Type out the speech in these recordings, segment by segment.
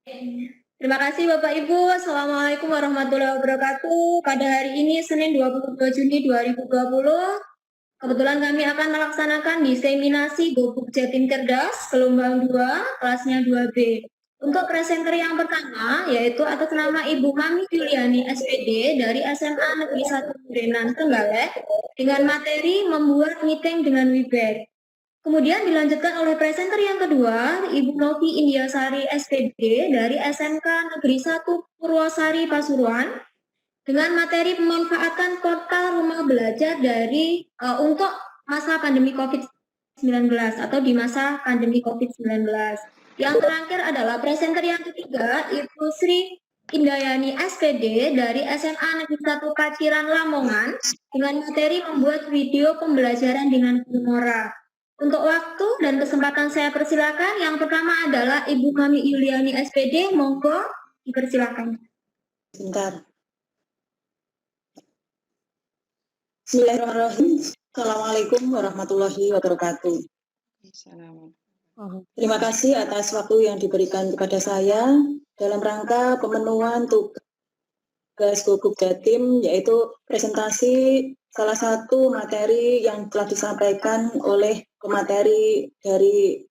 Terima kasih Bapak Ibu. Assalamualaikum warahmatullahi wabarakatuh. Pada hari ini Senin 22 Juni 2020, kebetulan kami akan melaksanakan diseminasi Gobuk Jatim Cerdas gelombang 2, kelasnya 2B. Untuk presenter yang pertama yaitu atas nama Ibu Mami Juliani SPD dari SMA Negeri 1 Durenan Trenggalek dengan materi membuat meeting dengan Wibek. Kemudian dilanjutkan oleh presenter yang kedua, Ibu Novi Indiasari SPD dari SMK Negeri 1 Purwosari Pasuruan dengan materi pemanfaatan portal rumah belajar untuk masa pandemi COVID-19 atau di masa pandemi COVID-19. Yang terakhir adalah presenter yang ketiga, Ibu Sri Indayani SPD dari SMA Negeri 1 Paciran Lamongan dengan materi membuat video pembelajaran dengan Filmora. Untuk waktu dan kesempatan saya persilakan. Yang pertama adalah Ibu Mami Yuliani SPD, monggo dipersilakan. Bentar. Bismillahirrahmanirrahim. Assalamualaikum warahmatullahi wabarakatuh. Terima kasih atas waktu yang diberikan kepada saya dalam rangka pemenuhan tugas Gobuk Jatim, yaitu presentasi salah satu materi yang telah disampaikan oleh pemateri dari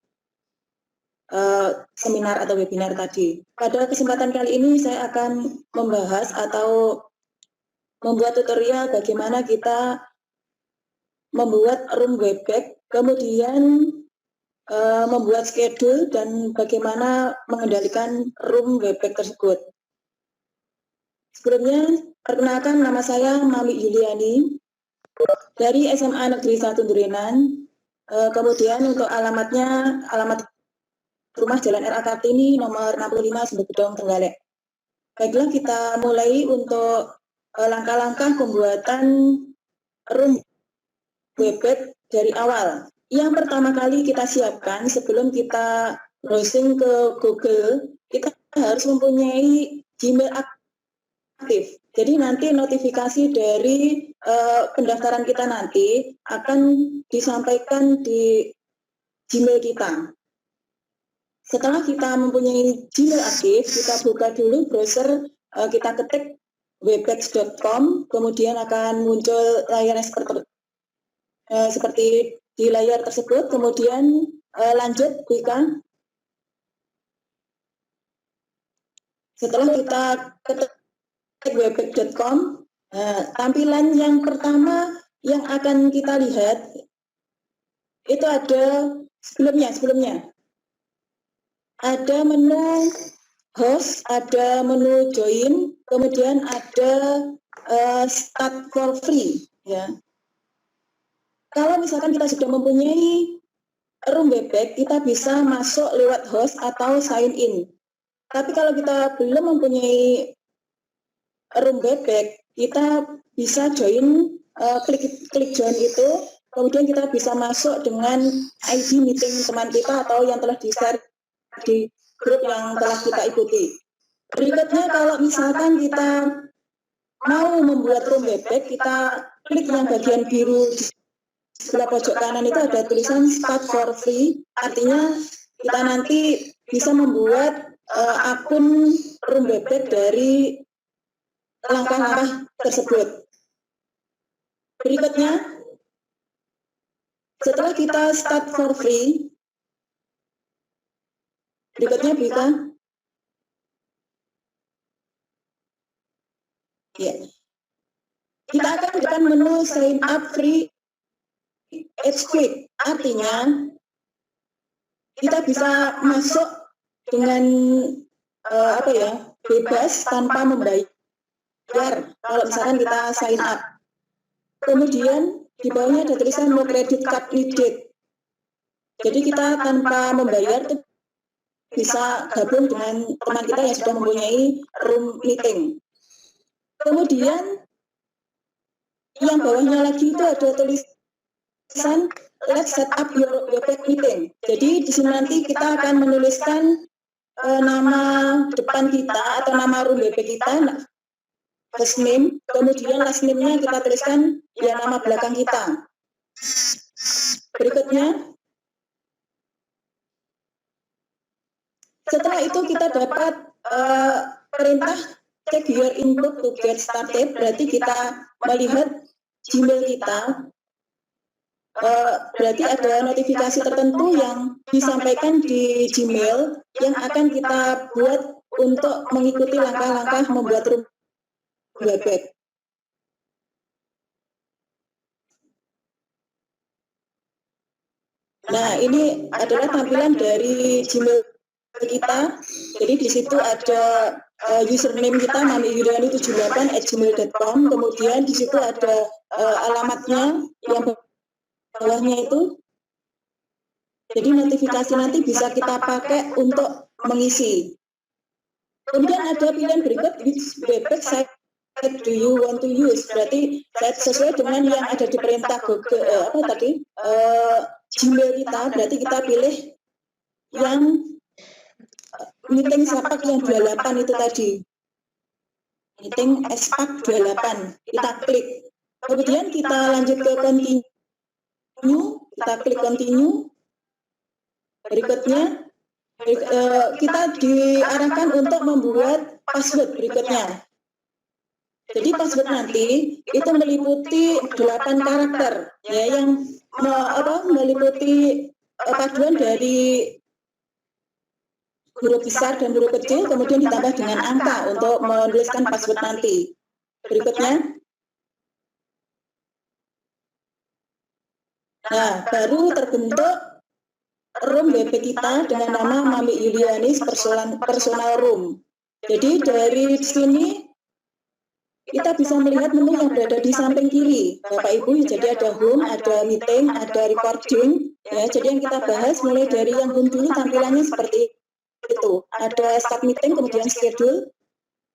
seminar atau webinar tadi. Pada kesempatan kali ini saya akan membahas atau membuat tutorial bagaimana kita membuat room webback, kemudian membuat schedule dan bagaimana mengendalikan room webback tersebut. Sebelumnya, perkenalkan, nama saya Mami Yuliani dari SMA Negeri 1 Durenan. Kemudian untuk alamatnya, alamat rumah Jalan RA Kartini nomor 65 Sumbergedong Trenggalek. Baiklah, kita mulai untuk langkah-langkah pembuatan room webback dari awal. Yang pertama kali kita siapkan sebelum kita browsing ke Google, kita harus mempunyai Gmail aktif. Jadi nanti notifikasi dari pendaftaran kita nanti akan disampaikan di Gmail kita. Setelah kita mempunyai Gmail aktif, kita buka dulu browser, kita ketik webback.com, kemudian akan muncul layar seperti di layar tersebut, kemudian lanjut buka. Setelah kita ketik webback.com, tampilan yang pertama yang akan kita lihat itu ada sebelumnya ada menu host, ada menu join, kemudian ada start for free, ya. Kalau misalkan kita sudah mempunyai room webback, kita bisa masuk lewat host atau sign in. Tapi kalau kita belum mempunyai room webback, kita bisa join, klik join itu, kemudian kita bisa masuk dengan ID meeting teman kita atau yang telah di-share di grup yang telah kita ikuti. Berikutnya, kalau misalkan kita mau membuat room webback, kita klik yang bagian biru di sebelah pojok kanan itu ada tulisan start for free, artinya kita nanti bisa membuat akun room webback dari langkah-langkah tersebut. Berikutnya, setelah kita start for free, berikutnya bisa ya. Kita akan mendapatkan menu sign up free. It's quick, artinya kita bisa masuk dengan bebas tanpa membayar kalau misalkan kita sign up. Kemudian di bawahnya ada tulisan no credit card needed. Jadi kita tanpa membayar itu bisa gabung dengan teman kita yang sudah mempunyai room meeting. Kemudian yang bawahnya lagi itu ada tulisan let's set up your webback meeting. Jadi di sini nanti kita akan menuliskan nama depan kita atau nama room webback kita, first name, kemudian last name-nya kita tuliskan ya nama belakang kita. Berikutnya, Setelah itu kita dapat perintah check your input to get started, berarti kita melihat Gmail kita. Berarti ada notifikasi tertentu yang disampaikan di Gmail yang akan kita buat untuk mengikuti langkah-langkah membuat room webpack. Nah, ini adalah tampilan dari Gmail kita. Jadi di situ ada username kita mamiyuliani78@gmail.com. Kemudian di situ ada alamatnya yang bawahnya itu. Jadi notifikasi nanti bisa kita pakai untuk mengisi. Kemudian ada pilihan berikut, which webpack site do you want to use? Berarti sesuai dengan yang ada di perintah Google, Gmail kita, berarti kita pilih yang meeting SPAC yang 28 itu tadi. Meeting SPAC 28, kita klik. Kemudian kita lanjut ke continue, kita klik continue. Berikutnya, kita diarahkan untuk membuat password berikutnya. Jadi password nanti itu meliputi 8 karakter, ya, yang meliputi paduan dari huruf besar dan huruf kecil, kemudian ditambah dengan angka untuk menuliskan password nanti. Berikutnya, nah, baru terbentuk room WP kita dengan nama Mami Yulianis Personal Room. Jadi dari sini kita bisa melihat menu yang berada di samping kiri, Bapak Ibu. Jadi ada home, ada meeting, ada recording. Ya, jadi yang kita bahas mulai dari yang home dulu, tampilannya seperti itu. Ada start meeting, kemudian schedule.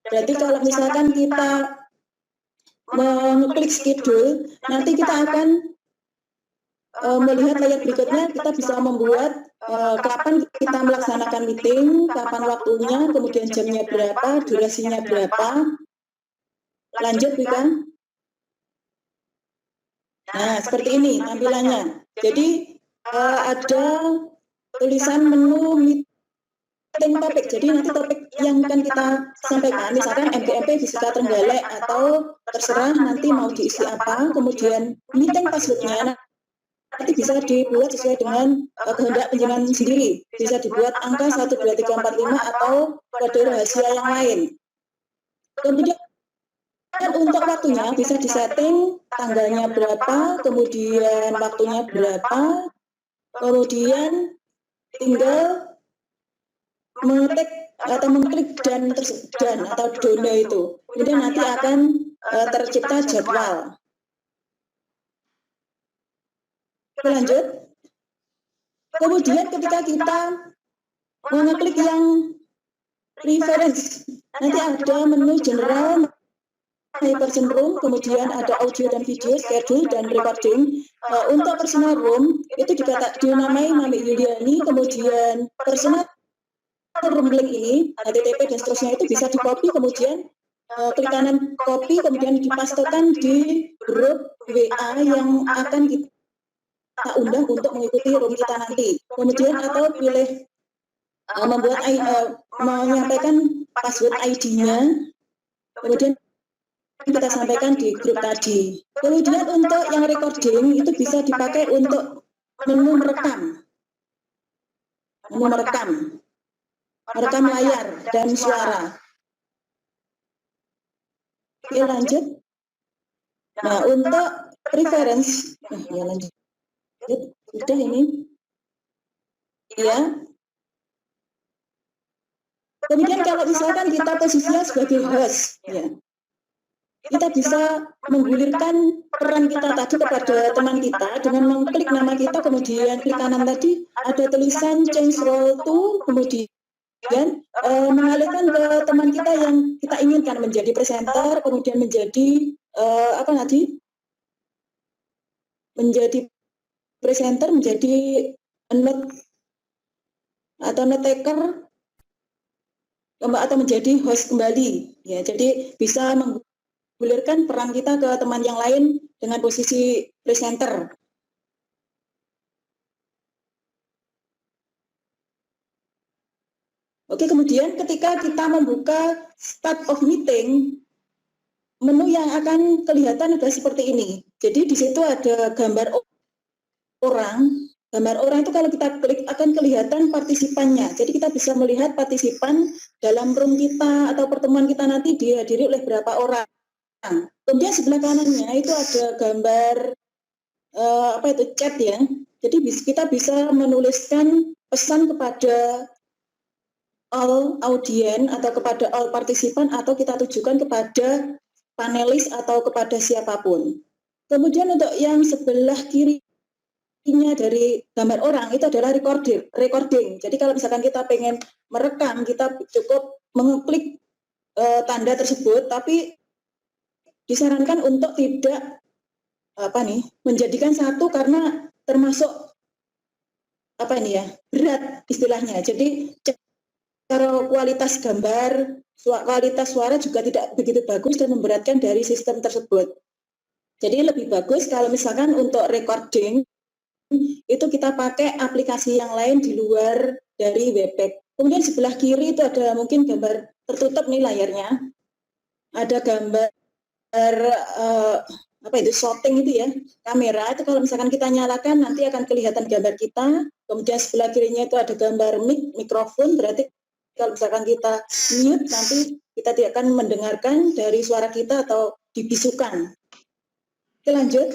Berarti kalau misalkan kita mengklik schedule, nanti kita akan melihat layar berikutnya. Kita bisa membuat kapan kita melaksanakan meeting, kapan waktunya, kemudian jamnya berapa, durasinya berapa. Lanjut, Wika. Nah, seperti ini tampilannya. Jadi ada tulisan menu meeting topik. Jadi nanti topik yang akan kita sampaikan, misalkan MGMP Fisika Trenggalek atau terserah nanti mau diisi apa. Kemudian meeting passwordnya nanti bisa dibuat sesuai dengan kehendak penjenengan sendiri. Bisa dibuat angka 12345 atau kode rahasia yang lain. Kemudian untuk waktunya bisa disetting tanggalnya berapa, kemudian waktunya berapa, kemudian tinggal mengetik atau mengklik dan atau dona itu. Kemudian nanti akan tercipta jadwal. Lanjut. Kemudian ketika kita mengeklik yang preference, nanti ada menu general, My Person Room, kemudian ada audio dan video, schedule dan recording. Untuk personal room itu dinamai Mami Yuliani, kemudian personal room link ini, HTTP dan seterusnya itu bisa di-copy, kemudian klik kanan copy, kemudian dipastekan di grup WA yang akan kita undang untuk mengikuti room kita nanti. Kemudian atau pilih menyampaikan password ID-nya, kemudian kita sampaikan di grup tadi. Kemudian untuk yang recording itu bisa dipakai untuk menu merekam. Menu merekam layar dan suara. Oke, lanjut. Nah, untuk preference, ya lanjut. Udah ini. Ya. Kemudian kalau misalkan kita posisinya sebagai host, ya, kita bisa menggulirkan peran kita tadi kepada teman kita dengan mengklik nama kita, kemudian klik kanan tadi ada tulisan change role to, kemudian mengalihkan ke teman kita yang kita inginkan menjadi presenter, kemudian menjadi menjadi presenter, menjadi note atau note taker, atau menjadi host kembali. Ya, jadi bisa menggulirkan peran kita ke teman yang lain dengan posisi presenter. Oke, kemudian ketika kita membuka start of meeting, menu yang akan kelihatan adalah seperti ini. Jadi di situ ada gambar orang. Gambar orang itu kalau kita klik akan kelihatan partisipannya. Jadi kita bisa melihat partisipan dalam room kita atau pertemuan kita nanti dihadiri oleh berapa orang. Kemudian sebelah kanannya itu ada gambar chat ya. Jadi kita bisa menuliskan pesan kepada all audien atau kepada all partisipan atau kita tujukan kepada panelis atau kepada siapapun. Kemudian untuk yang sebelah kirinya dari gambar orang itu adalah recording. Jadi kalau misalkan kita pengen merekam, kita cukup mengklik tanda tersebut, tapi disarankan untuk tidak menjadikan satu karena termasuk berat istilahnya. Jadi cara kualitas gambar, kualitas suara juga tidak begitu bagus dan memberatkan dari sistem tersebut. Jadi lebih bagus kalau misalkan untuk recording itu kita pakai aplikasi yang lain di luar dari Webex. Kemudian sebelah kiri itu ada mungkin gambar tertutup nih layarnya. Ada gambar shooting itu ya, kamera itu kalau misalkan kita nyalakan nanti akan kelihatan gambar kita. Kemudian sebelah kirinya itu ada gambar mikrofon, berarti kalau misalkan kita mute nanti kita tidak akan mendengarkan dari suara kita atau dibisukan. Oke, lanjut.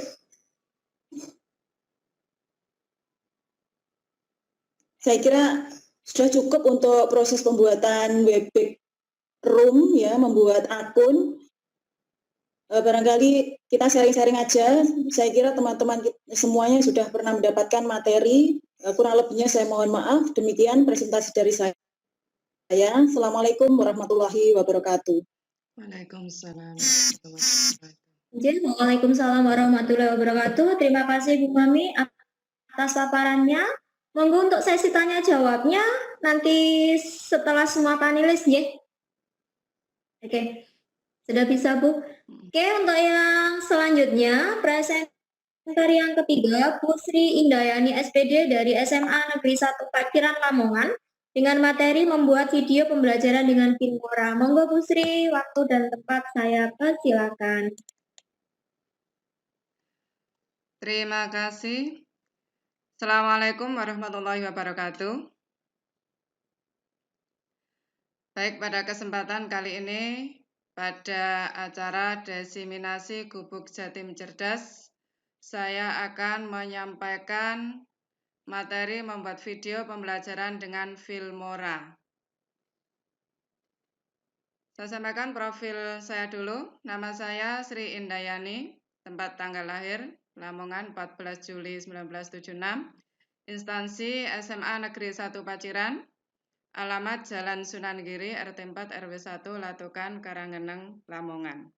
Saya kira sudah cukup untuk proses pembuatan Webex Room ya, membuat akun. Barangkali kita sharing-sharing aja. Saya kira teman-teman semuanya sudah pernah mendapatkan materi. Kurang lebihnya saya mohon maaf. Demikian presentasi dari saya. Assalamualaikum warahmatullahi wabarakatuh. Waalaikumsalam. Waalaikumsalam warahmatullahi wabarakatuh. Terima kasih Bu Mami atas paparannya. Monggo untuk sesi tanya jawabnya nanti setelah semua panelis ya. Oke. Sudah bisa Bu? Oke, untuk yang selanjutnya presenter yang ketiga Bu Sri Indayani SPD dari SMA Negeri 1 Paciran Lamongan dengan materi membuat video pembelajaran dengan Filmora. Monggo Bu Sri, waktu dan tempat saya persilakan. Terima kasih. Assalamualaikum warahmatullahi wabarakatuh. Baik, pada kesempatan kali ini pada acara diseminasi Gubuk Jatim Cerdas, saya akan menyampaikan materi membuat video pembelajaran dengan Filmora. Saya sampaikan profil saya dulu. Nama saya Sri Indayani, tempat tanggal lahir Lamongan 14 Juli 1976, instansi SMA Negeri 1 Paciran, alamat Jalan Sunan Giri, RT 4 RW 1 Latukan, Karanggeneng, Lamongan.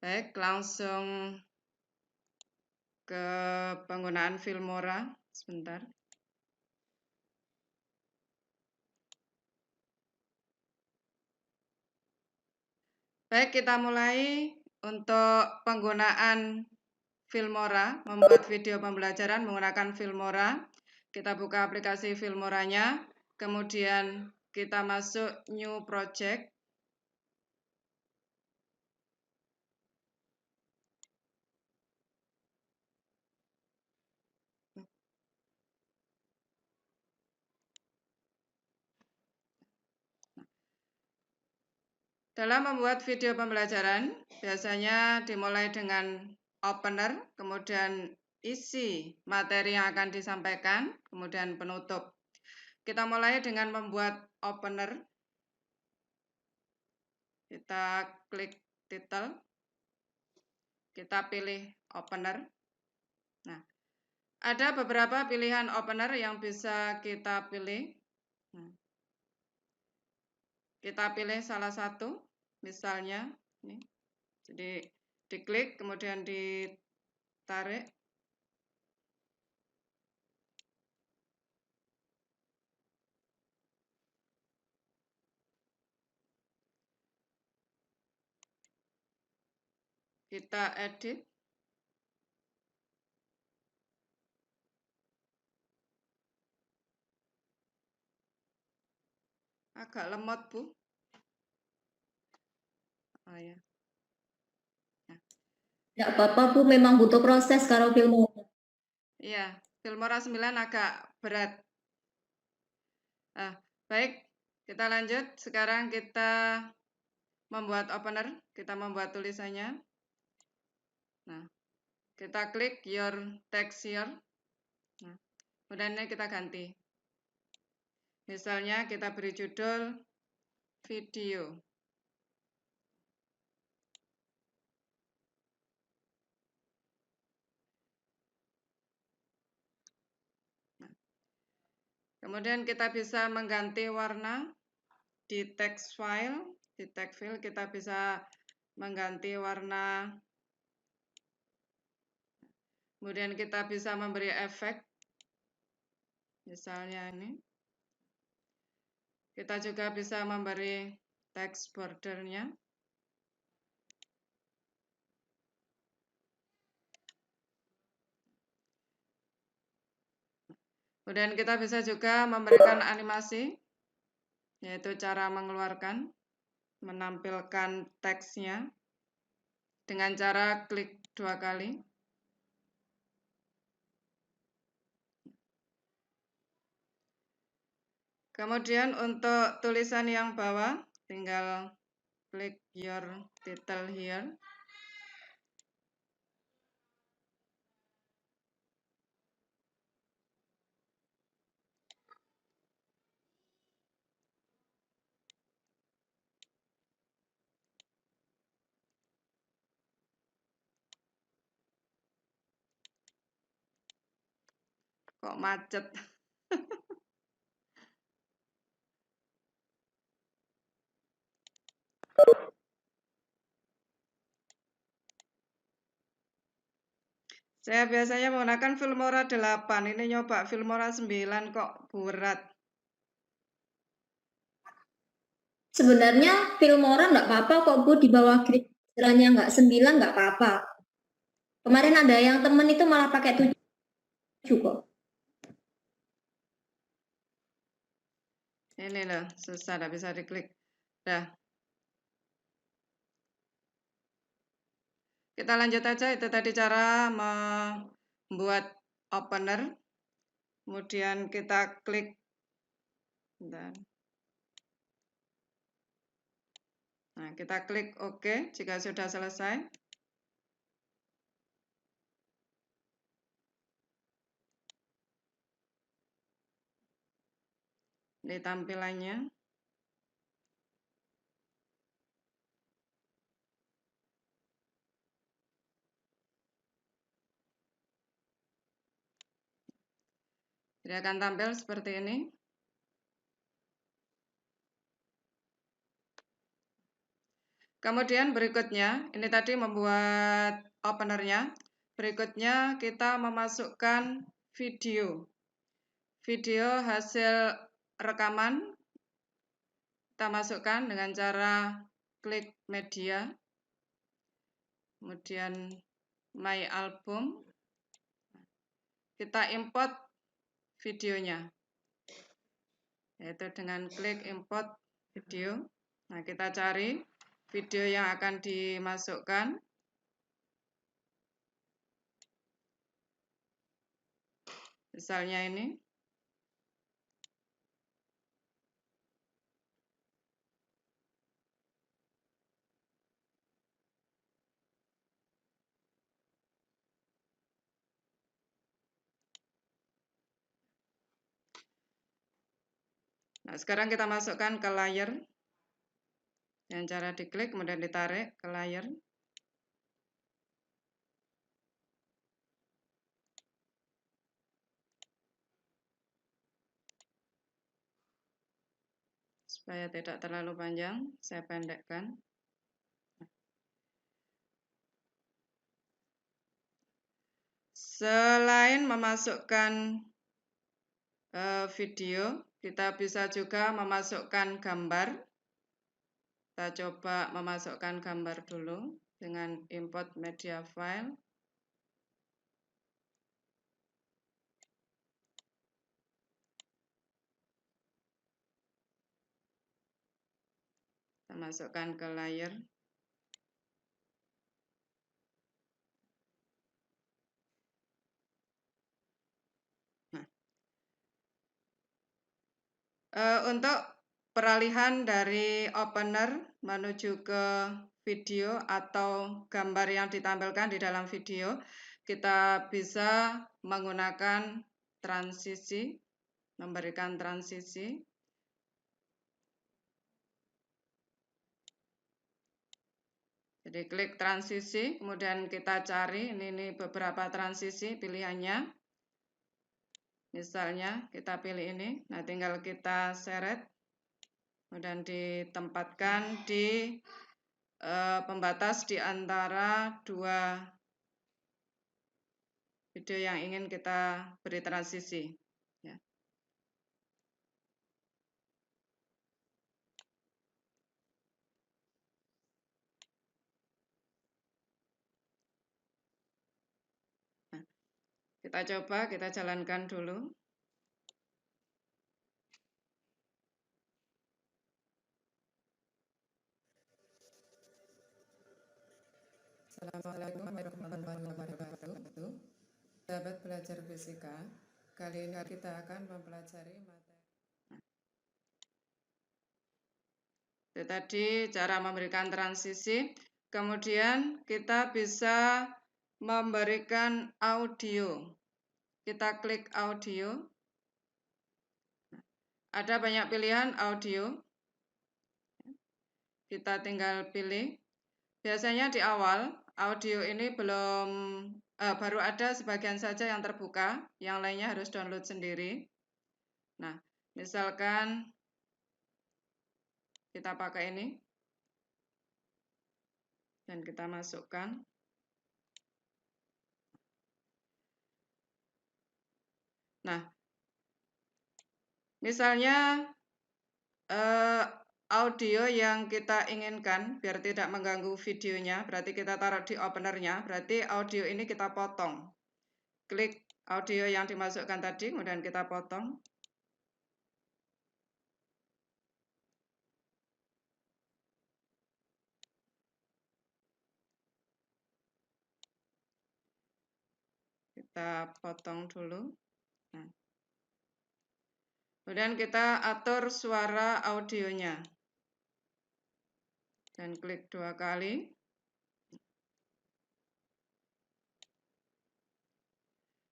Baik, langsung ke penggunaan Filmora. Sebentar. Baik, kita mulai untuk penggunaan Filmora, membuat video pembelajaran menggunakan Filmora. Kita buka aplikasi Filmoranya, kemudian kita masuk New Project. Dalam membuat video pembelajaran, biasanya dimulai dengan opener, kemudian isi materi yang akan disampaikan, kemudian penutup. Kita mulai dengan membuat opener. Kita klik title. Kita pilih opener. Nah, ada beberapa pilihan opener yang bisa kita pilih. Nah, kita pilih salah satu, misalnya ini. Jadi diklik, kemudian ditarik. Kita edit. Agak lemot, Bu. Oh ya. Nggak apa-apa, Bu. Memang butuh proses kalau Filmora. Iya, Filmora 9 agak berat. Baik, kita lanjut. Sekarang kita membuat opener, kita membuat tulisannya. Nah, kita klik your text here. Nah, kemudian ini kita ganti. Misalnya kita beri judul video. Nah, kemudian kita bisa mengganti warna di text file. Di text file kita bisa mengganti warna. Kemudian kita bisa memberi efek. Misalnya ini. Kita juga bisa memberi text bordernya. Kemudian kita bisa juga memberikan animasi, yaitu cara mengeluarkan, menampilkan teksnya dengan cara klik 2 kali. Kemudian untuk tulisan yang bawah, tinggal klik your title here. Kok macet? Saya biasanya menggunakan Filmora 8, ini nyoba Filmora 9 kok berat. Sebenarnya Filmora nggak apa-apa kok, Bu. Di bawah gilirannya nggak 9 nggak apa-apa. Kemarin ada yang temen itu malah pakai 7 kok. Ini loh, susah, nggak bisa diklik. Dah. Kita lanjut aja, itu tadi cara membuat opener. Kemudian kita klik. Bentar. Nah, kita klik OK jika sudah selesai. Ini tampilannya. Jadi akan tampil seperti ini. Kemudian berikutnya, ini tadi membuat openernya. Berikutnya kita memasukkan video. Video hasil rekaman kita masukkan dengan cara klik media. Kemudian my album. Kita import videonya. Yaitu dengan klik import video. Nah, kita cari video yang akan dimasukkan. Misalnya ini. Nah, sekarang kita masukkan ke layar. Dengan cara diklik, kemudian ditarik ke layar. Supaya tidak terlalu panjang, saya pendekkan. Selain memasukkan video, kita bisa juga memasukkan gambar. Kita coba memasukkan gambar dulu dengan import media file. masukkan ke layar. Nah, untuk peralihan dari opener menuju ke video atau gambar yang ditampilkan di dalam video, kita bisa menggunakan transisi, memberikan transisi. Jadi klik transisi, kemudian kita cari ini beberapa transisi pilihannya. Misalnya kita pilih ini, nah tinggal kita seret, kemudian ditempatkan di pembatas di antara dua video yang ingin kita beri transisi. Ya. Nah, kita coba, kita jalankan dulu. Assalamualaikum warahmatullahi wabarakatuh. Sahabat belajar fisika, kali ini kita akan mempelajari materi. Itu tadi cara memberikan transisi. Kemudian kita bisa memberikan audio. Kita klik audio. Ada banyak pilihan audio. Kita tinggal pilih. Biasanya di awal audio ini baru ada sebagian saja yang terbuka, yang lainnya harus download sendiri. Nah, misalkan kita pakai ini dan kita masukkan. Nah, misalnya audio yang kita inginkan biar tidak mengganggu videonya, berarti kita taruh di openernya, berarti audio ini kita potong. Klik audio yang dimasukkan tadi, kemudian kita potong. Kita potong dulu. Nah. Kemudian kita atur suara audionya. Dan klik 2 kali.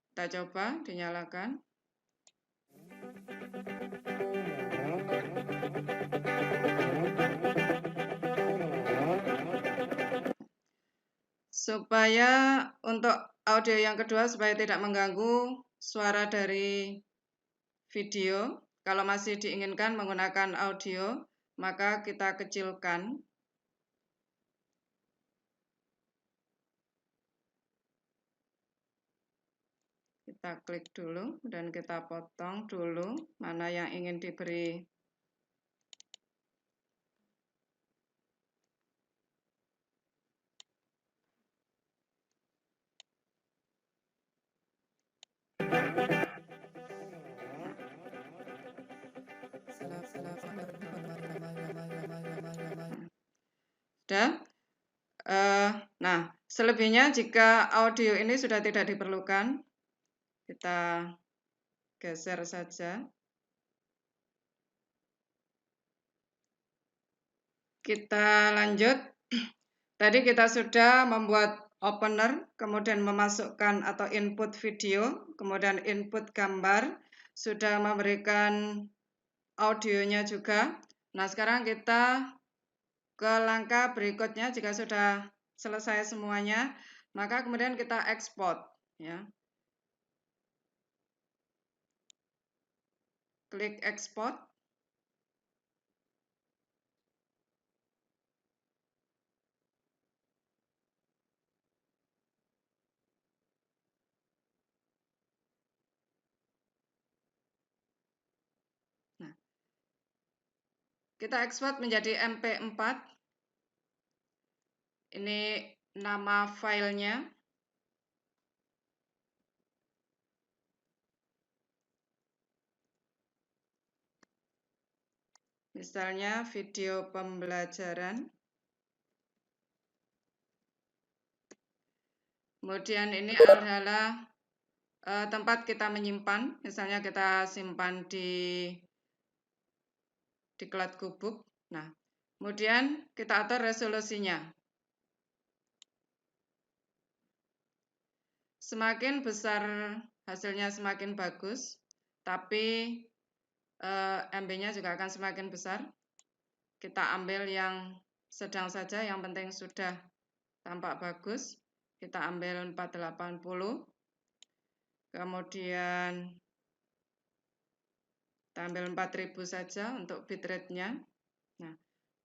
Kita coba dinyalakan. Supaya untuk audio yang kedua, supaya tidak mengganggu suara dari video, kalau masih diinginkan menggunakan audio, maka kita kecilkan. Kita klik dulu dan kita potong dulu mana yang ingin diberi. Sudah. Nah, selebihnya jika audio ini sudah tidak diperlukan, kita geser saja. Kita lanjut. Tadi kita sudah membuat opener, kemudian memasukkan atau input video, kemudian input gambar, sudah memberikan audionya juga. Nah, sekarang kita ke langkah berikutnya. Jika sudah selesai semuanya, maka kemudian kita ekspor, ya. Klik ekspor. Nah, kita ekspor menjadi MP4. Ini nama filenya. Misalnya video pembelajaran. Kemudian ini adalah tempat kita menyimpan, misalnya kita simpan di Cloud Gubuk. Nah, kemudian kita atur resolusinya. Semakin besar hasilnya semakin bagus, tapi MB-nya juga akan semakin besar. Kita ambil yang sedang saja, yang penting sudah tampak bagus. Kita ambil 480. Kemudian kita ambil 4000 saja untuk bitrate-nya. Nah,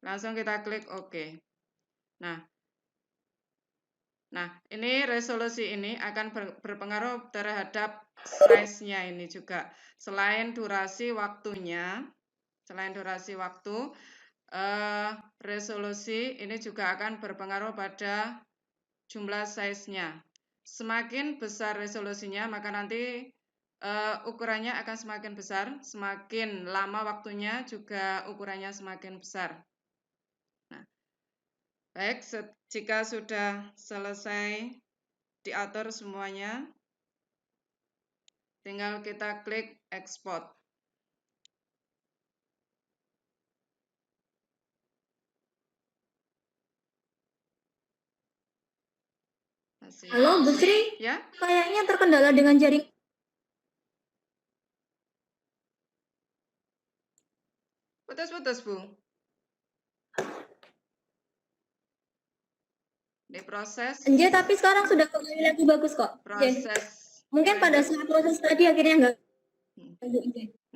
langsung kita klik OK. Nah, ini resolusi ini akan berpengaruh terhadap size-nya ini juga. Selain durasi waktunya, resolusi ini juga akan berpengaruh pada jumlah size-nya. Semakin besar resolusinya, maka nanti ukurannya akan semakin besar. Semakin lama waktunya juga ukurannya semakin besar. Baik, jika sudah selesai diatur semuanya, tinggal kita klik export. Halo, Bu Sri. Ya? Kayaknya terkendala dengan jaring. Putus-putus, Bu. Ini proses. Enggak, tapi sekarang sudah kembali lagi bagus kok. Proses. Mungkin pada saat proses tadi akhirnya enggak.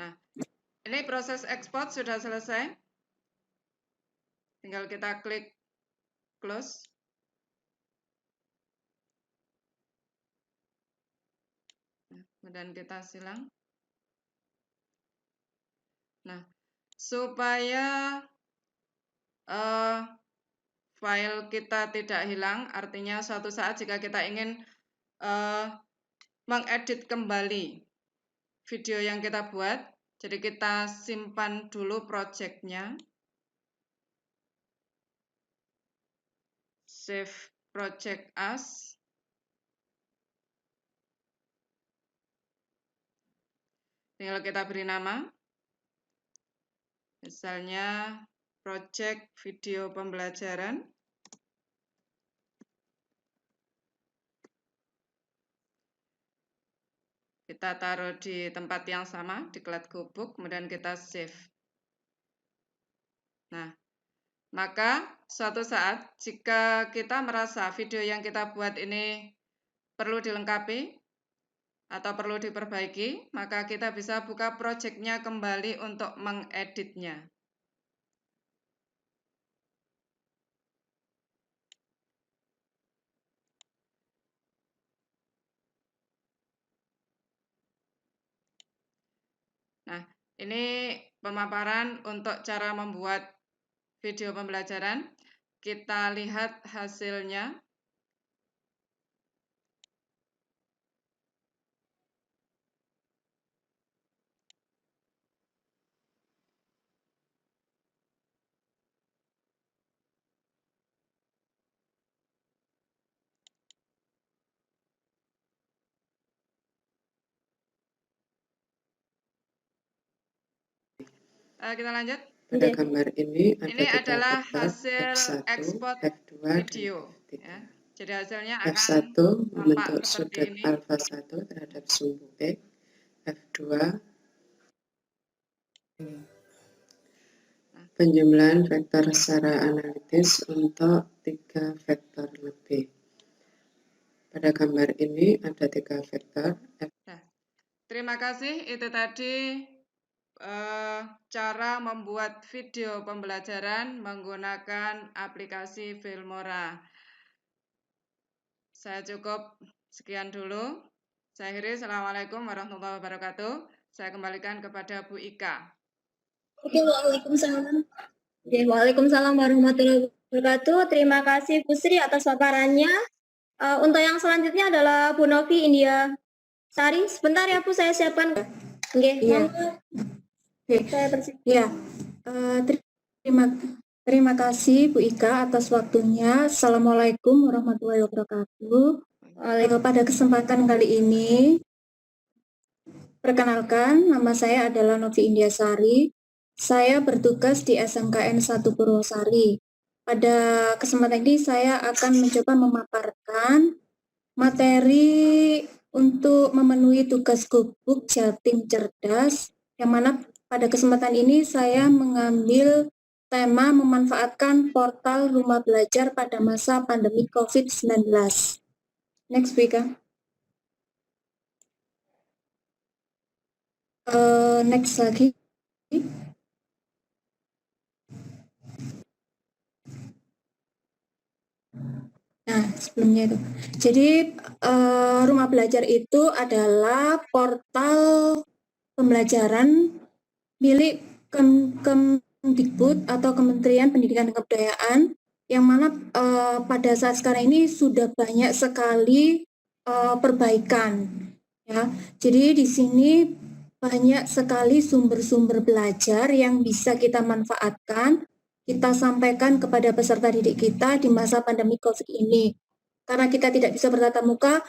Nah, ini proses ekspor sudah selesai. Tinggal kita klik close. Kemudian kita silang. Nah, supaya file kita tidak hilang, artinya suatu saat jika kita ingin mengedit kembali video yang kita buat, jadi kita simpan dulu project-nya. Save project as. Tinggal kita beri nama. Misalnya project video pembelajaran. Kita taruh di tempat yang sama, di Cloud Gubuk, kemudian kita save. Nah, maka suatu saat jika kita merasa video yang kita buat ini perlu dilengkapi atau perlu diperbaiki, maka kita bisa buka project-nya kembali untuk mengeditnya. Nah, ini pemaparan untuk cara membuat video pembelajaran. Kita lihat hasilnya. Kita lanjut. Pada gambar ini adalah vektor, hasil F1, ekspor F2, video. dan Ya. Jadi hasilnya akan F1 membentuk sudut ini. alfa 1 terhadap sumbu X, F2 penjumlahan vektor secara analitis untuk 3 vektor lebih. Pada gambar ini ada 3 vektor. Nah, terima kasih. Itu tadi cara membuat video pembelajaran menggunakan aplikasi Filmora. Saya cukup sekian dulu. Saya akhiri. Assalamualaikum warahmatullahi wabarakatuh. Saya kembalikan kepada Bu Ika. Oke, waalaikumsalam. Waalaikumsalam warahmatullahi wabarakatuh. Terima kasih Bu Sri atas paparannya. Untuk yang selanjutnya adalah Bu Novi India Sari. Sebentar ya Bu, saya siapkan. Oke, Iya. saya Ya, Terima, terima kasih Bu Ika atas waktunya. Assalamualaikum warahmatullahi wabarakatuh. Pada kesempatan kali ini, perkenalkan, nama saya adalah Novi Indiasari. Saya bertugas di SMKN 1 Purwosari. Pada kesempatan ini saya akan mencoba memaparkan materi untuk memenuhi tugas Gubuk Jatim Cerdas, yang mana pada kesempatan ini saya mengambil tema memanfaatkan portal rumah belajar pada masa pandemi COVID-19. Next, Wika. Next lagi. Nah, sebelumnya itu. Jadi, rumah belajar itu adalah portal pembelajaran milik Kemdikbud atau Kementerian Pendidikan dan Kebudayaan, yang mana pada saat sekarang ini sudah banyak sekali perbaikan. Ya, jadi di sini banyak sekali sumber-sumber belajar yang bisa kita manfaatkan, kita sampaikan kepada peserta didik kita di masa pandemi COVID ini. Karena kita tidak bisa bertatap muka,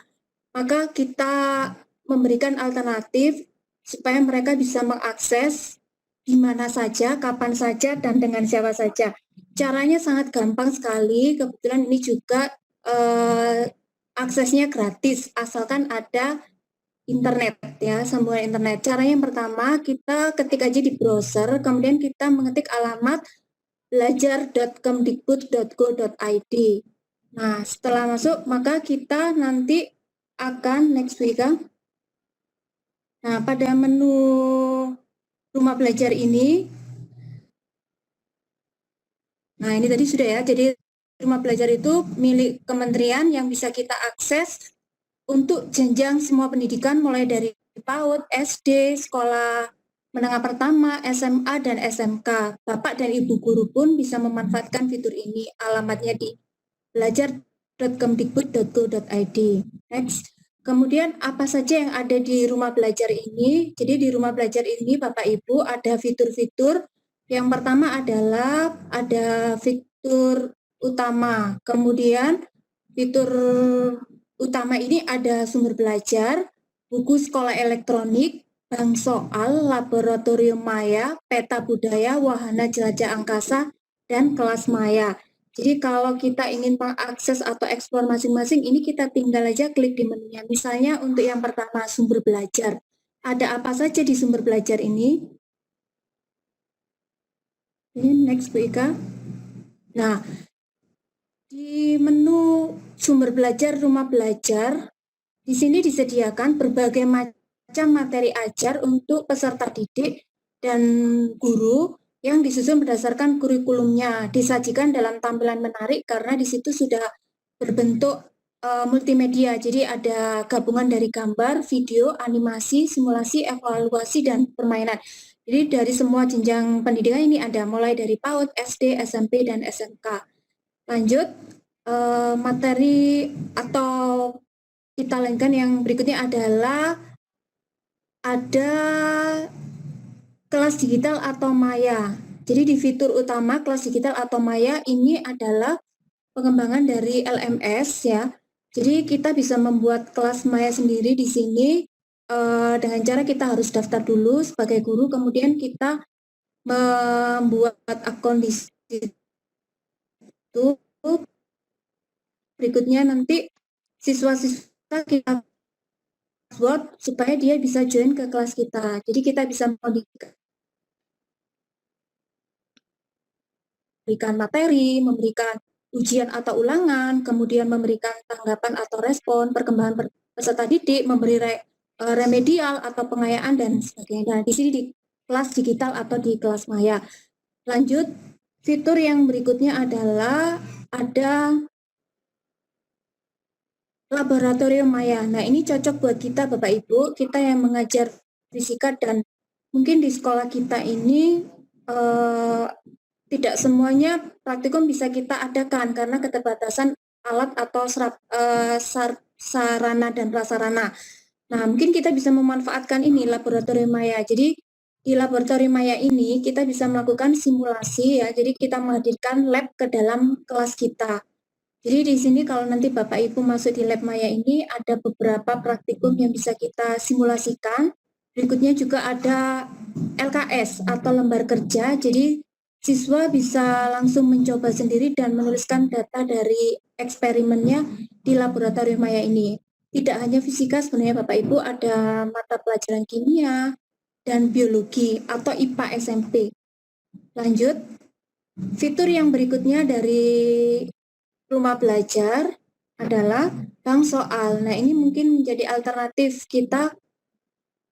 maka kita memberikan alternatif supaya mereka bisa mengakses di mana saja, kapan saja, dan dengan siapa saja. Caranya sangat gampang sekali, kebetulan ini juga aksesnya gratis, asalkan ada internet, ya, sambungan internet. Caranya yang pertama, kita ketik aja di browser, kemudian kita mengetik alamat belajar.kemdikbud.go.id. Nah, setelah masuk, maka kita nanti akan next week. Nah, pada menu rumah belajar ini, nah ini tadi sudah ya, jadi rumah belajar itu milik kementerian yang bisa kita akses untuk jenjang semua pendidikan mulai dari PAUD, SD, sekolah menengah pertama, SMA, dan SMK. Bapak dan Ibu guru pun bisa memanfaatkan fitur ini. Alamatnya di belajar.kemdikbud.go.id. Next. Kemudian apa saja yang ada di rumah belajar ini? Jadi di rumah belajar ini Bapak Ibu ada fitur-fitur. Yang pertama adalah ada fitur utama. Kemudian fitur utama ini ada sumber belajar, buku sekolah elektronik, bank soal, laboratorium maya, peta budaya, wahana jelajah angkasa, dan kelas maya. Jadi kalau kita ingin mengakses atau eksplor masing-masing, ini kita tinggal aja klik di menunya. Misalnya untuk yang pertama, sumber belajar. Ada apa saja di sumber belajar ini? Ini next Bu Ika. Nah, di menu sumber belajar rumah belajar, di sini disediakan berbagai macam materi ajar untuk peserta didik dan guru yang disusun berdasarkan kurikulumnya, disajikan dalam tampilan menarik karena di situ sudah berbentuk multimedia. Jadi ada gabungan dari gambar, video, animasi, simulasi, evaluasi, dan permainan. Jadi dari semua jenjang pendidikan ini ada, mulai dari PAUD, SD, SMP, dan SMK. Lanjut, materi atau kita lanjutkan yang berikutnya adalah ada kelas digital atau maya. Jadi di fitur utama kelas digital atau maya ini adalah pengembangan dari LMS ya. Jadi kita bisa membuat kelas maya sendiri di sini dengan cara kita harus daftar dulu sebagai guru, kemudian kita membuat akun di situ. Berikutnya nanti siswa-siswa kita buat supaya dia bisa join ke kelas kita. Jadi kita bisa memberikan materi, memberikan ujian atau ulangan, kemudian memberikan tanggapan atau respon, perkembangan peserta didik, memberi remedial atau pengayaan dan sebagainya. Nah, di sini di kelas digital atau di kelas maya. Lanjut, fitur yang berikutnya adalah ada laboratorium maya. Nah, ini cocok buat kita Bapak Ibu, kita yang mengajar fisika dan mungkin di sekolah kita ini tidak semuanya praktikum bisa kita adakan karena keterbatasan alat atau sarana dan prasarana. Nah, mungkin kita bisa memanfaatkan ini laboratorium maya. Jadi di laboratorium Maya ini kita bisa melakukan simulasi ya. Jadi kita menghadirkan lab ke dalam kelas kita. Jadi di sini kalau nanti Bapak Ibu masuk di lab Maya ini ada beberapa praktikum yang bisa kita simulasikan. Berikutnya juga ada LKS atau lembar kerja. Jadi siswa bisa langsung mencoba sendiri dan menuliskan data dari eksperimennya di laboratorium Maya ini. Tidak hanya fisika, sebenarnya Bapak Ibu ada mata pelajaran kimia dan biologi atau IPA SMP. Lanjut, fitur yang berikutnya dari rumah belajar adalah bank soal. Nah, ini mungkin menjadi alternatif kita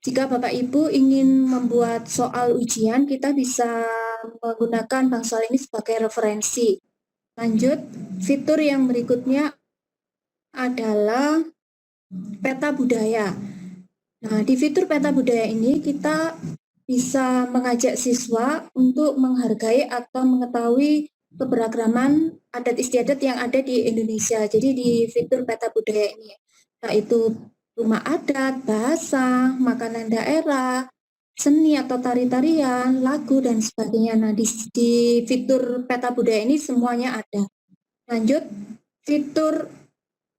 jika Bapak Ibu ingin membuat soal ujian, kita bisa menggunakan bank soal ini sebagai referensi. Lanjut, fitur yang berikutnya adalah peta budaya. Nah, di fitur peta budaya ini kita bisa mengajak siswa untuk menghargai atau mengetahui keberagaman adat istiadat yang ada di Indonesia. Jadi di fitur peta budaya ini, yaitu rumah adat, bahasa, makanan daerah, seni atau tari-tarian, lagu, dan sebagainya. Nah, di fitur peta budaya ini semuanya ada. Lanjut, fitur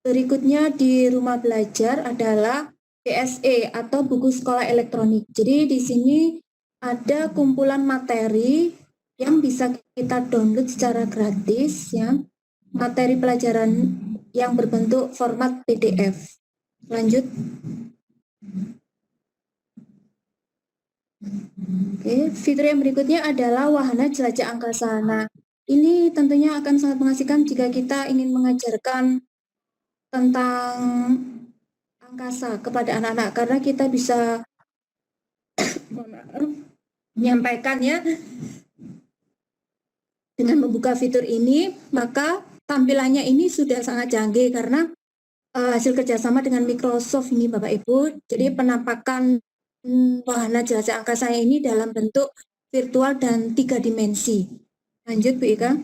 berikutnya di rumah belajar adalah BSE atau buku sekolah elektronik. Jadi di sini ada kumpulan materi yang bisa kita download secara gratis ya. Materi pelajaran yang berbentuk format PDF. Lanjut. Oke, fitur yang berikutnya adalah wahana jelajah angkasa. Nah, ini tentunya akan sangat mengasihkan jika kita ingin mengajarkan tentang angkasa kepada anak-anak karena kita bisa menyampaikannya dengan membuka fitur ini, maka tampilannya ini sudah sangat canggih karena hasil kerjasama dengan Microsoft ini Bapak Ibu. Jadi penampakan wahana jelajah angkasa ini dalam bentuk virtual dan 3 dimensi. Lanjut Bu Ika.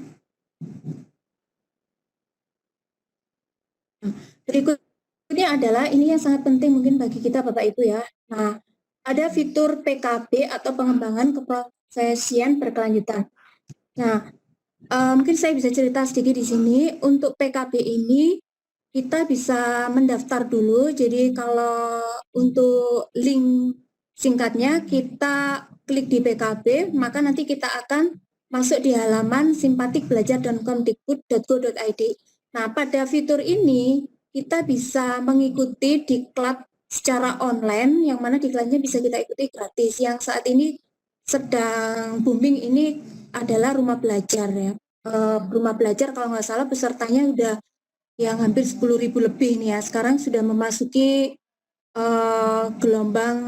Berikutnya adalah ini yang sangat penting mungkin bagi kita Bapak Ibu ya. Nah, ada fitur PKB atau pengembangan keprofesian berkelanjutan. Nah, mungkin saya bisa cerita sedikit di sini. Untuk PKB ini kita bisa mendaftar dulu. Jadi kalau untuk link singkatnya kita klik di PKB, maka nanti kita akan masuk di halaman simpatikbelajar.kemdikbud.go.id. Nah, pada fitur ini kita bisa mengikuti diklat secara online, yang mana diklatnya bisa kita ikuti gratis. Yang saat ini sedang booming ini adalah rumah belajar ya. Rumah belajar kalau nggak salah pesertanya udah yang hampir 10.000 lebih nih ya. Sekarang sudah memasuki gelombang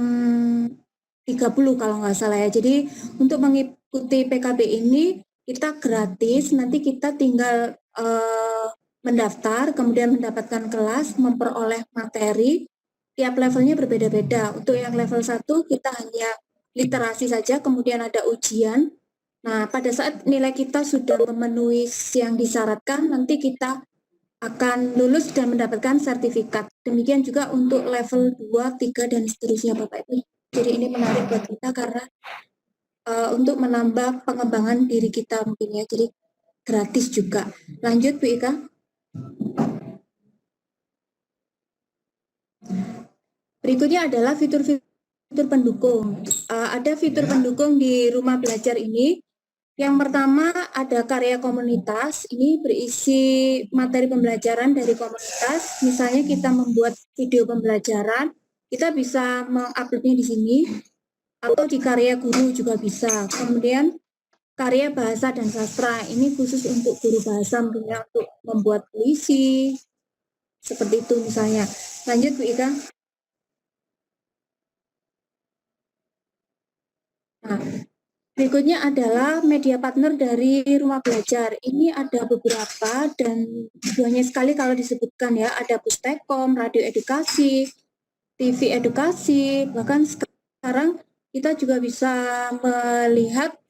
30 kalau nggak salah ya. Jadi untuk mengikuti PKB ini kita gratis, nanti kita tinggal mendaftar, kemudian mendapatkan kelas, memperoleh materi, tiap levelnya berbeda-beda. Untuk yang level 1 kita hanya literasi saja, kemudian ada ujian. Nah, pada saat nilai kita sudah memenuhi yang disyaratkan, nanti kita akan lulus dan mendapatkan sertifikat. Demikian juga untuk level 2, 3, dan seterusnya Bapak Ibu. Jadi ini menarik buat kita karena untuk menambah pengembangan diri kita mungkin ya, jadi gratis juga. Lanjut Bu Ika. Berikutnya adalah fitur-fitur pendukung. Ada fitur pendukung di rumah belajar ini. Yang pertama ada karya komunitas. Ini berisi materi pembelajaran dari komunitas. Misalnya kita membuat video pembelajaran, kita bisa menguploadnya di sini atau di karya guru juga bisa. Kemudian karya bahasa dan sastra. Ini khusus untuk guru bahasa, mungkin untuk membuat puisi. Seperti itu misalnya. Lanjut Bu Ika. Nah, berikutnya adalah media partner dari rumah belajar. Ini ada beberapa dan banyak sekali kalau disebutkan ya. Ada Pustekom, Radio Edukasi, TV Edukasi, bahkan sekarang kita juga bisa melihat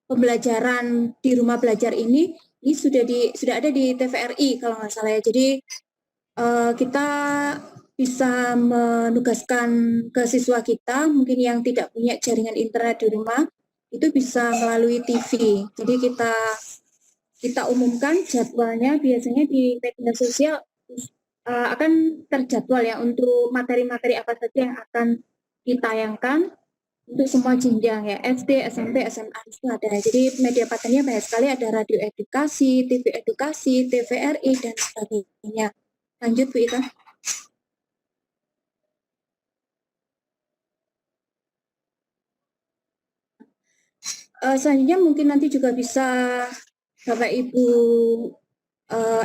pembelajaran di rumah belajar ini sudah ada di TVRI kalau nggak salah ya. Jadi kita bisa menugaskan ke siswa kita, mungkin yang tidak punya jaringan internet di rumah, itu bisa melalui TV. Jadi kita umumkan jadwalnya biasanya di media sosial akan terjadwal ya untuk materi-materi apa saja yang akan ditayangkan untuk semua jenjang ya, SD, SMP, SMA itu ada. Jadi media partnernya banyak sekali, ada radio edukasi, TV edukasi, TVRI dan sebagainya. Lanjut Bu Ita. Selanjutnya mungkin nanti juga bisa Bapak Ibu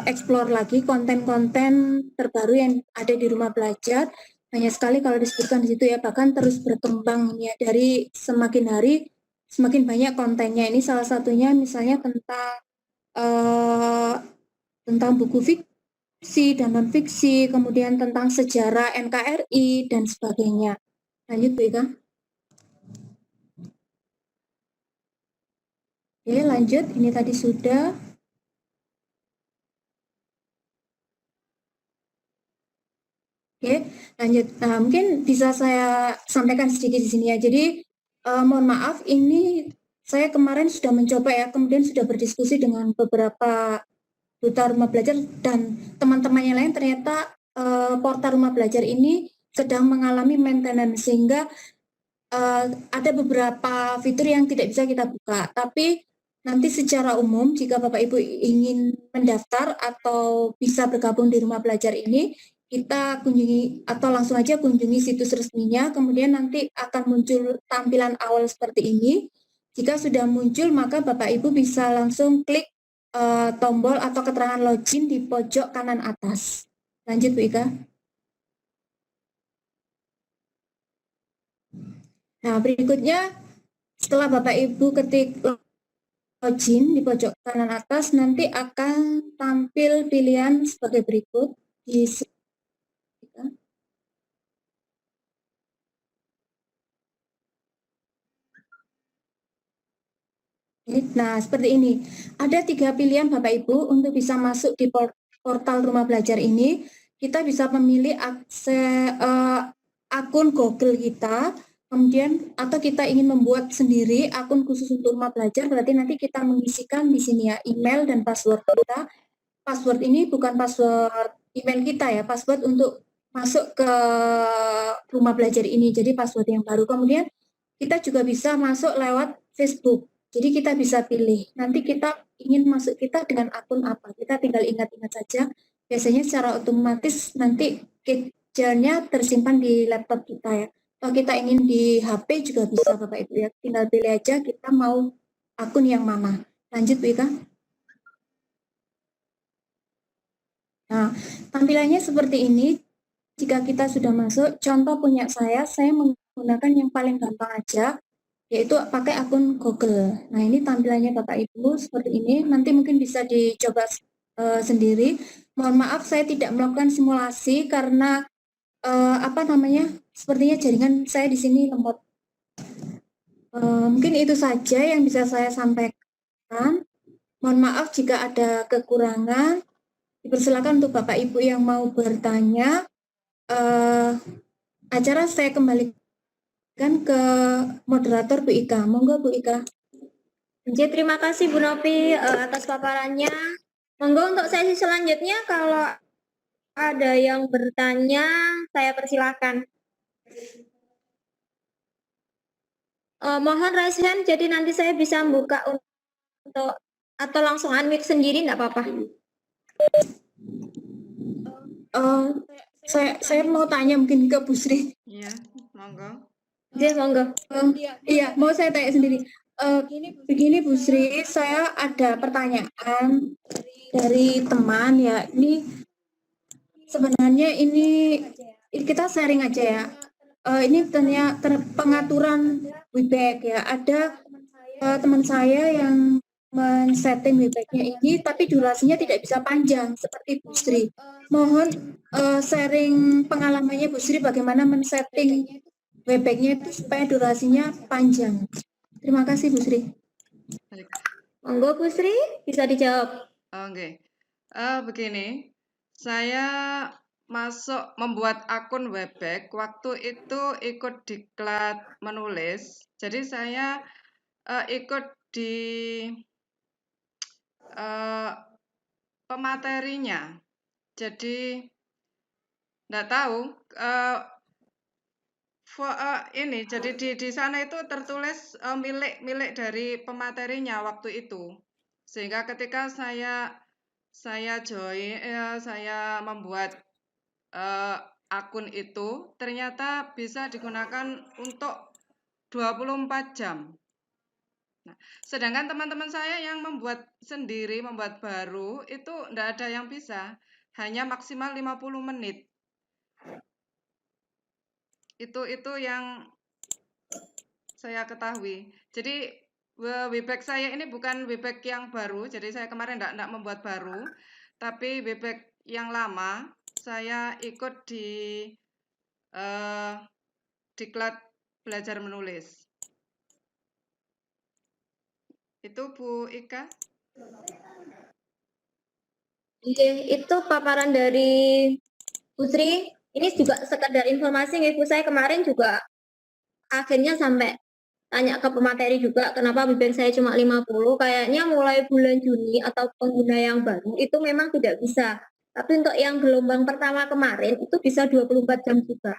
explore lagi konten-konten terbaru yang ada di rumah belajar. Banyak sekali kalau disebutkan di situ ya, bahkan terus berkembang ya, dari semakin hari semakin banyak kontennya. Ini salah satunya misalnya tentang buku fiksi dan non fiksi, kemudian tentang sejarah NKRI dan sebagainya. Lanjut Bu Ika. Oke, lanjut. Ini tadi sudah. Oke, lanjut. Nah, mungkin bisa saya sampaikan sedikit di sini ya. Jadi, mohon maaf, ini saya kemarin sudah mencoba ya, kemudian sudah berdiskusi dengan beberapa duta rumah belajar dan teman-teman yang lain. Ternyata portal rumah belajar ini sedang mengalami maintenance, sehingga ada beberapa fitur yang tidak bisa kita buka. Tapi nanti secara umum, jika Bapak Ibu ingin mendaftar atau bisa bergabung di rumah belajar ini, kita kunjungi atau langsung aja kunjungi situs resminya, kemudian nanti akan muncul tampilan awal seperti ini. Jika sudah muncul, maka Bapak Ibu bisa langsung klik tombol atau keterangan login di pojok kanan atas. Lanjut Bu Ika. Nah, berikutnya setelah Bapak Ibu ketik login di pojok kanan atas, nanti akan tampil pilihan sebagai berikut. Nah, seperti ini. Ada 3 pilihan Bapak Ibu untuk bisa masuk di portal rumah belajar ini. Kita bisa memilih akun Google kita, kemudian atau kita ingin membuat sendiri akun khusus untuk rumah belajar, berarti nanti kita mengisikan di sini ya email dan password kita. Password ini bukan password email kita ya, password untuk masuk ke rumah belajar ini, jadi password yang baru. Kemudian kita juga bisa masuk lewat Facebook. Jadi kita bisa pilih, nanti kita ingin masuk kita dengan akun apa, kita tinggal ingat-ingat saja. Biasanya secara otomatis nanti capture-nya tersimpan di laptop kita ya. Kalau kita ingin di HP juga bisa Bapak Ibu ya, tinggal pilih aja kita mau akun yang mana. Lanjut Bu Ika. Nah, tampilannya seperti ini. Jika kita sudah masuk, contoh punya saya menggunakan yang paling gampang aja, yaitu pakai akun Google. Nah, ini tampilannya Bapak Ibu seperti ini. Nanti mungkin bisa dicoba sendiri. Mohon maaf saya tidak melakukan simulasi karena sepertinya jaringan saya di sini lemot. Mungkin itu saja yang bisa saya sampaikan. Mohon maaf jika ada kekurangan. Dipersilakan untuk Bapak Ibu yang mau bertanya. Acara saya kembalikan ke moderator Bu Ika. Monggo Bu Ika. Oke, terima kasih Bu Novi atas paparannya. Monggo untuk sesi selanjutnya kalau ada yang bertanya, saya persilahkan. Mohon raise hand, jadi nanti saya bisa membuka untuk atau langsung unmute sendiri, nggak apa-apa. Saya mau tanya mungkin ke Bu Sri. Iya, monggo. Oke, monggo. Iya, mau saya tanya sendiri. Begini Bu Sri, saya ada pertanyaan dari teman ya. Ini sebenarnya ini kita sharing aja ya. Ini ternyata pengaturan WeBack ya. Ada teman saya yang men-setting WeBack-nya ini, tapi durasinya tidak bisa panjang seperti Bu Sri. Mohon sharing pengalamannya Bu Sri bagaimana men-setting WeBack-nya itu supaya durasinya panjang. Terima kasih Bu Sri. Baik. Monggo Bu Sri, bisa dijawab. Oke. Begini, saya masuk membuat akun Webex, waktu itu ikut diklat menulis. Jadi saya ikut di pematerinya. Jadi nggak tahu ini. Jadi di sana itu tertulis milik dari pematerinya waktu itu. Sehingga ketika saya join, saya membuat akun itu, ternyata bisa digunakan untuk 24 jam. Nah, sedangkan teman-teman saya yang membuat sendiri, membuat baru, itu enggak ada yang bisa. Hanya maksimal 50 menit. Itu yang saya ketahui. Jadi Webex saya ini bukan Webex yang baru, jadi saya kemarin enggak membuat baru, tapi Webex yang lama, saya ikut di diklat belajar menulis. Itu Bu Ika. Itu paparan dari Bu Sri. Ini juga sekedar informasi nih Bu, saya kemarin juga akhirnya sampai tanya ke pemateri juga kenapa Webex saya cuma 50. Kayaknya mulai bulan Juni atau pengguna yang baru itu memang tidak bisa. Tapi untuk yang gelombang pertama kemarin itu bisa 24 jam juga.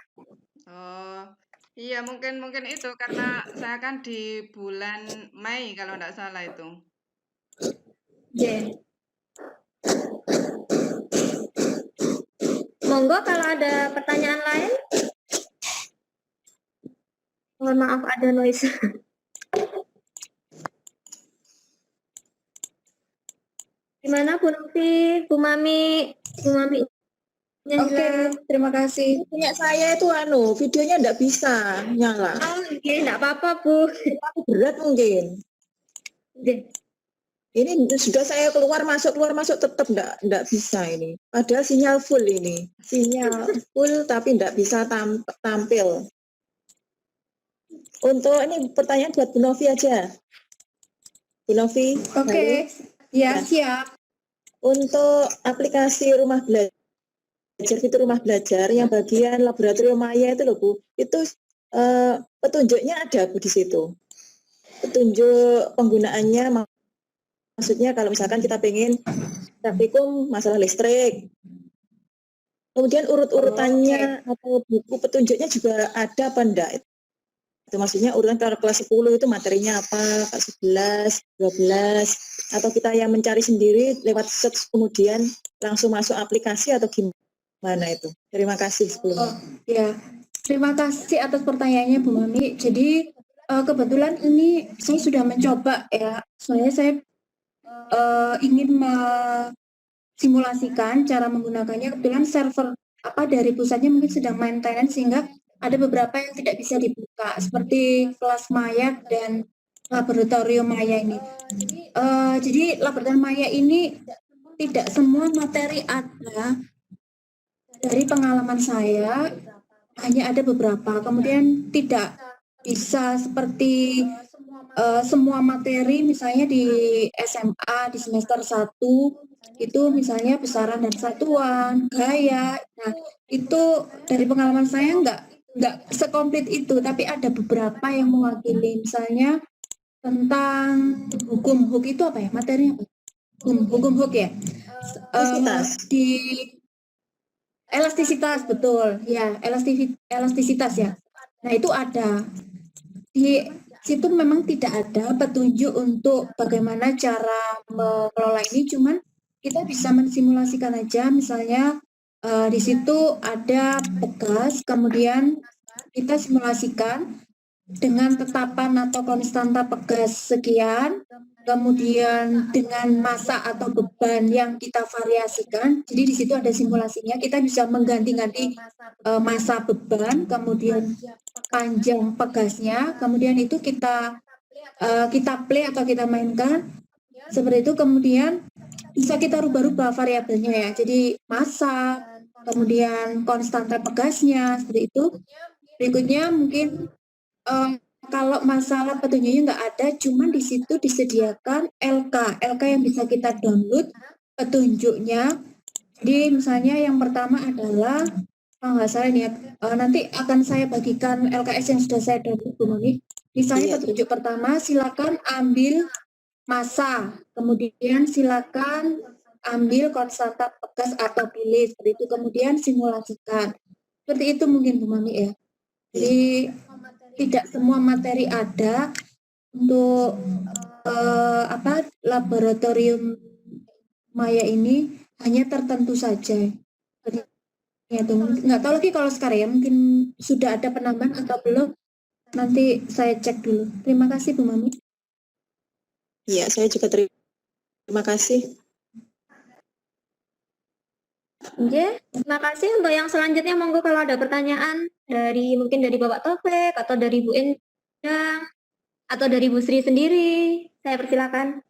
Oh, iya mungkin itu karena saya kan di bulan Mei kalau enggak salah itu. Oke. Monggo kalau ada pertanyaan lain. Mohon maaf ada noise. Gimana Bu Novi, Bu Mami, Bu Mami? Oke, terima kasih. Punya saya itu videonya enggak bisa nyala. Oh, enggak apa-apa Bu. Berat mungkin. Ini sudah saya keluar masuk tetap enggak bisa ini. Padahal sinyal full ini. Sinyal full tapi enggak bisa tampil. Untuk ini pertanyaan buat Bu Novi aja. Bu Novi. Oke, ya siap. Untuk aplikasi rumah belajar, fitur rumah belajar yang bagian laboratorium maya itu loh Bu, itu petunjuknya ada Bu di situ. Petunjuk penggunaannya, maksudnya kalau misalkan kita pengen praktikum masalah listrik, kemudian urut-urutannya atau buku petunjuknya juga ada apa enggak? Itu maksudnya urutan kelas 10 itu materinya apa, kelas 11, 12, atau kita yang mencari sendiri lewat search kemudian langsung masuk aplikasi atau gimana itu? Terima kasih sebelumnya. Ya, terima kasih atas pertanyaannya Bu Mami. Jadi kebetulan ini saya sudah mencoba ya, soalnya saya ingin simulasikan cara menggunakannya. Kebetulan server dari pusatnya mungkin sedang maintenance sehingga ada beberapa yang tidak bisa dibuka seperti kelas maya dan laboratorium maya ini. Jadi laboratorium maya ini tidak semua materi ada. Dari pengalaman saya hanya ada beberapa. Kemudian tidak bisa seperti semua materi misalnya di SMA di semester 1 itu misalnya besaran dan satuan, gaya. Nah, itu dari pengalaman saya nggak sekomplit itu, tapi ada beberapa yang mewakili. Misalnya tentang hukum itu apa ya? Materinya apa? Hukum ya. Di elastisitas, betul. Ya, elastisitas ya. Nah, itu ada. Di situ memang tidak ada petunjuk untuk bagaimana cara mengelola ini, cuman kita bisa mensimulasikan aja. Misalnya di situ ada pegas, kemudian kita simulasikan dengan tetapan atau konstanta pegas sekian, kemudian dengan massa atau beban yang kita variasikan. Jadi di situ ada simulasinya, kita bisa mengganti-ganti massa beban, kemudian panjang pegasnya, kemudian itu kita play atau kita mainkan seperti itu. Kemudian bisa kita rubah-rubah variabelnya ya, jadi massa, kemudian konstanta pegasnya seperti itu. Berikutnya mungkin kalau masalah petunjuknya nggak ada, cuman di situ disediakan LK yang bisa kita download petunjuknya. Jadi misalnya yang pertama adalah nggak salah ini ya, nanti akan saya bagikan LKS yang sudah saya download Bu Mami. Misalnya Iya. petunjuk pertama, silakan ambil masa, kemudian silakan ambil konstanta pegas atau pilih, seperti itu, kemudian simulasikan. Seperti itu mungkin Bu Mami ya. Jadi tidak semua materi ada untuk laboratorium Maya ini hanya tertentu saja. Seperti itu. Nggak tahu lagi kalau sekarang ya, mungkin sudah ada penambahan atau belum. Nanti saya cek dulu. Terima kasih Bu Mami. Iya, saya juga terima kasih. Oke, terima kasih. Untuk yang selanjutnya, monggo kalau ada pertanyaan dari mungkin dari Bapak Taufik atau dari Bu Endang atau dari Bu Sri sendiri, saya persilakan.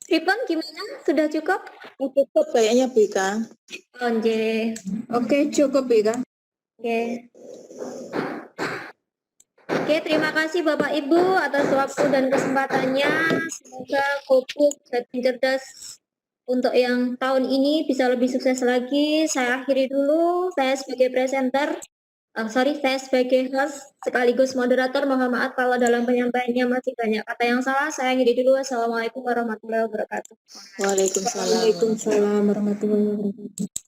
Ripon gimana? Sudah cukup? Cukup kayaknya Bu Ika. Oke. Oke, cukup ya Kak. Oke. Oke, terima kasih Bapak Ibu atas waktu dan kesempatannya. Semoga Gopuk Jatim Cerdas untuk yang tahun ini bisa lebih sukses lagi. Saya akhiri dulu. Saya sebagai presenter, saya sebagai host sekaligus moderator. Mohon maaf kalau dalam penyampaiannya masih banyak kata yang salah. Saya akhiri dulu. Assalamualaikum warahmatullahi wabarakatuh. Waalaikumsalam. Waalaikumsalam warahmatullahi wabarakatuh.